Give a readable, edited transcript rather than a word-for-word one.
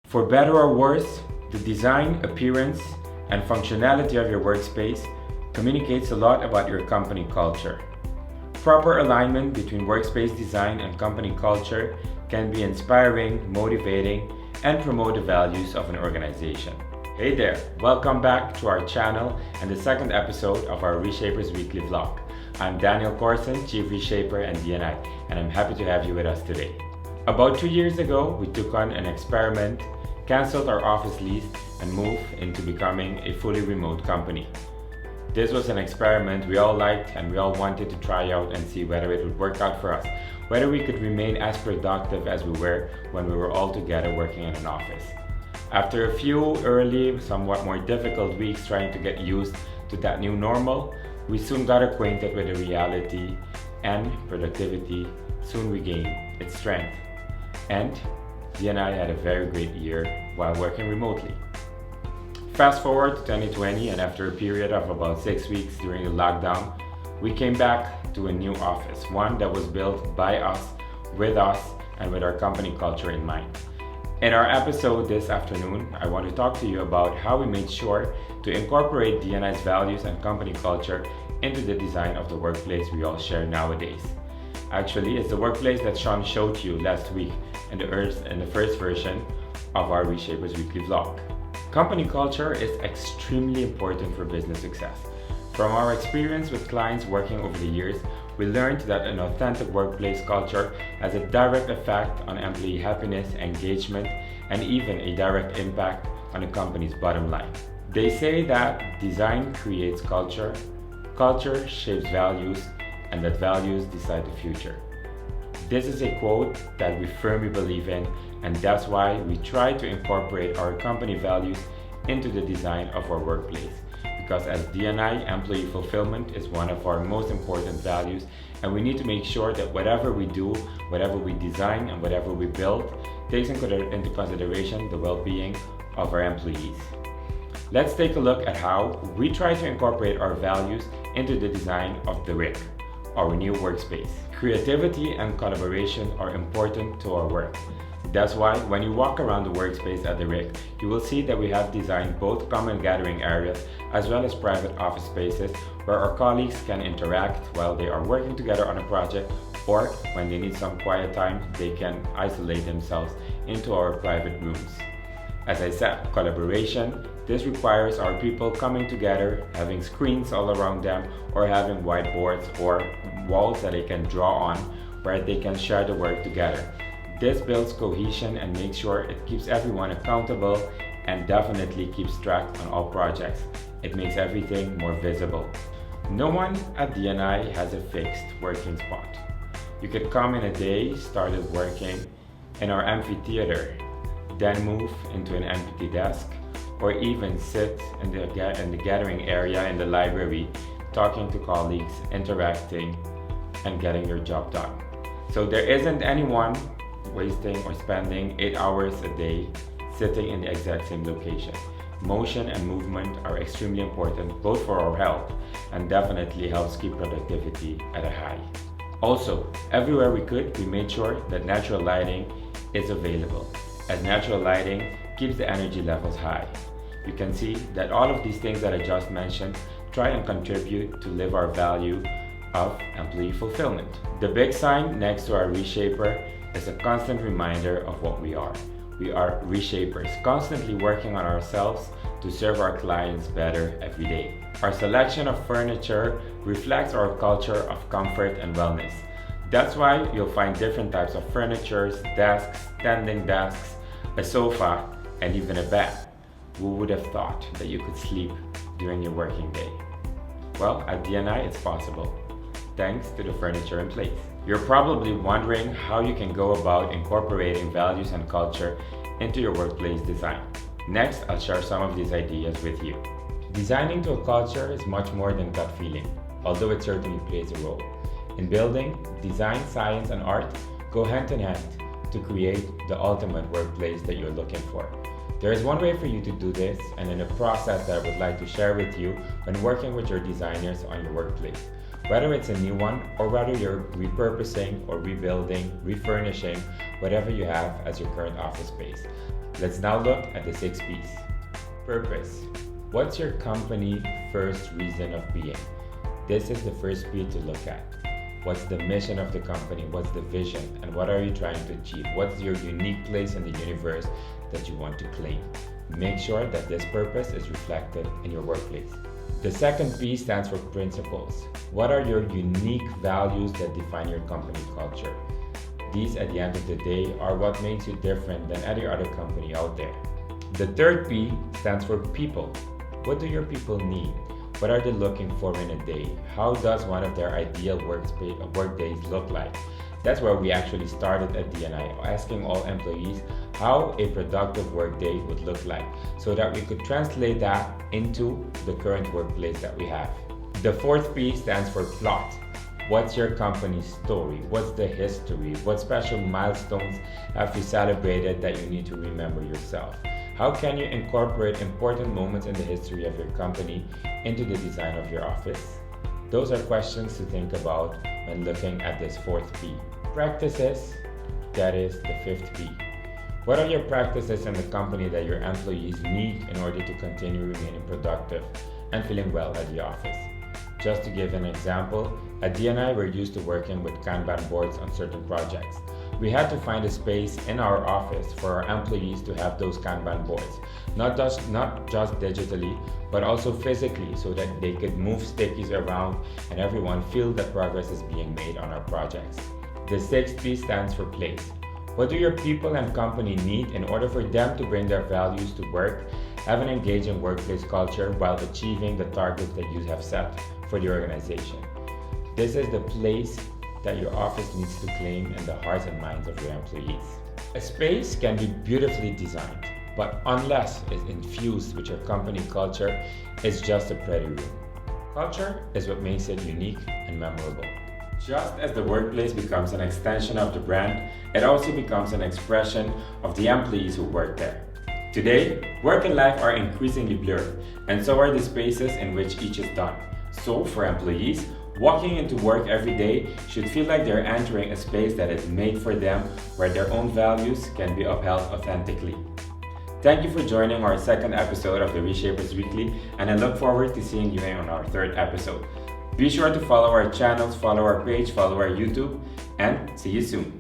For better or worse, the design, appearance, and functionality of your workspace communicates a lot about your company culture. Proper alignment between workspace design and company culture can be inspiring, motivating, and promote the values of an organization. Hey there, welcome back to our channel and the second episode of our Reshapers weekly vlog. I'm Daniel Corson, Chief Reshaper and DNI, and I'm happy to have you with us today. About 2 years ago, we took on an experiment, canceled our office lease, and moved into becoming a fully remote company. This was an experiment we all liked and we all wanted to try out and see whether it would work out for us, whether we could remain as productive as we were when we were all together working in an office. After a few early, somewhat more difficult weeks trying to get used to that new normal, we soon got acquainted with the reality, and productivity soon regained its strength. And DNI had a very great year while working remotely. Fast forward to 2020, and after a period of about 6 weeks during the lockdown, we came back to a new office, one that was built by us, and with our company culture in mind. In our episode this afternoon, I want to talk to you about how we made sure to incorporate DNI's values and company culture into the design of the workplace we all share nowadays. Actually, it's the workplace that Sean showed you last week in the first version of our Reshapers weekly vlog. Company culture is extremely important for business success. From our experience with clients working over the years, we learned that an authentic workplace culture has a direct effect on employee happiness, engagement, and even a direct impact on a company's bottom line. They say that design creates culture, culture shapes values, and that values decide the future. This is a quote that we firmly believe in, and that's why we try to incorporate our company values into the design of our workplace. Because as DNI, employee fulfillment is one of our most important values, and we need to make sure that whatever we do, whatever we design, and whatever we build takes into consideration the well-being of our employees. Let's take a look at how we try to incorporate our values into the design of the RIC, our new workspace. Creativity and collaboration are important to our work. That's why when you walk around the workspace at the RIC, you will see that we have designed both common gathering areas as well as private office spaces where our colleagues can interact while they are working together on a project, or when they need some quiet time, they can isolate themselves into our private rooms. As I said, collaboration. This requires our people coming together, having screens all around them, or having whiteboards or walls that they can draw on where they can share the work together. This builds cohesion and makes sure it keeps everyone accountable and definitely keeps track on all projects. It makes everything more visible. No one at DNI has a fixed working spot. You could come in a day, started working in our amphitheater, then move into an empty desk, or even sit in the gathering area in the library, talking to colleagues, interacting, and getting your job done. So there isn't anyone wasting or spending 8 hours a day sitting in the exact same location. Motion and movement are extremely important both for our health and definitely helps keep productivity at a high. Also, everywhere we could, we made sure that natural lighting is available, as natural lighting keeps the energy levels high. You can see that all of these things that I just mentioned try and contribute to live our value of employee fulfillment. The big sign next to our Reshaper is a constant reminder of what we are. We are Reshapers, constantly working on ourselves to serve our clients better every day. Our selection of furniture reflects our culture of comfort and wellness. That's why you'll find different types of furniture, desks, standing desks, a sofa, and even a bed. Who would have thought that you could sleep during your working day? Well, at DNI it's possible, thanks to the furniture in place. You're probably wondering how you can go about incorporating values and culture into your workplace design. Next, I'll share some of these ideas with you. Designing to a culture is much more than gut feeling, although it certainly plays a role. In building, design, science, and art go hand in hand to create the ultimate workplace that you're looking for. There is one way for you to do this, and in a process that I would like to share with you when working with your designers on your workplace. Whether it's a new one or whether you're repurposing or rebuilding, refurnishing whatever you have as your current office space. Let's now look at the 6 P's. Purpose. What's your company first reason of being? This is the first P to look at. What's the mission of the company? What's the vision? And what are you trying to achieve? What's your unique place in the universe that you want to claim? Make sure that this purpose is reflected in your workplace. The second P stands for principles. What are your unique values that define your company culture? These, at the end of the day, are what makes you different than any other company out there. The third P stands for people. What do your people need? What are they looking for in a day? How does one of their ideal work days look like? That's where we actually started at D&I, asking all employees how a productive work day would look like so that we could translate that into the current workplace that we have. The fourth P stands for plot. What's your company's story? What's the history? What special milestones have you celebrated that you need to remember yourself? How can you incorporate important moments in the history of your company into the design of your office? Those are questions to think about when looking at this fourth P. Practices, that is the fifth P. What are your practices in the company that your employees need in order to continue remaining productive and feeling well at the office? Just to give an example, at D&I we're used to working with Kanban boards on certain projects. We had to find a space in our office for our employees to have those Kanban boards, not just digitally, but also physically, so that they could move stickies around and everyone feel that progress is being made on our projects. The sixth P stands for place. What do your people and company need in order for them to bring their values to work, have an engaging workplace culture while achieving the targets that you have set for the organization? This is the place that your office needs to claim in the hearts and minds of your employees. A space can be beautifully designed, but unless it's infused with your company culture, it's just a pretty room. Culture is what makes it unique and memorable. Just as the workplace becomes an extension of the brand, it also becomes an expression of the employees who work there. Today, work and life are increasingly blurred, and so are the spaces in which each is done. So, for employees, walking into work every day should feel like they're entering a space that is made for them, where their own values can be upheld authentically. Thank you for joining our second episode of the Reshapers Weekly, and I look forward to seeing you on our third episode. Be sure to follow our channels, follow our page, follow our YouTube, and see you soon.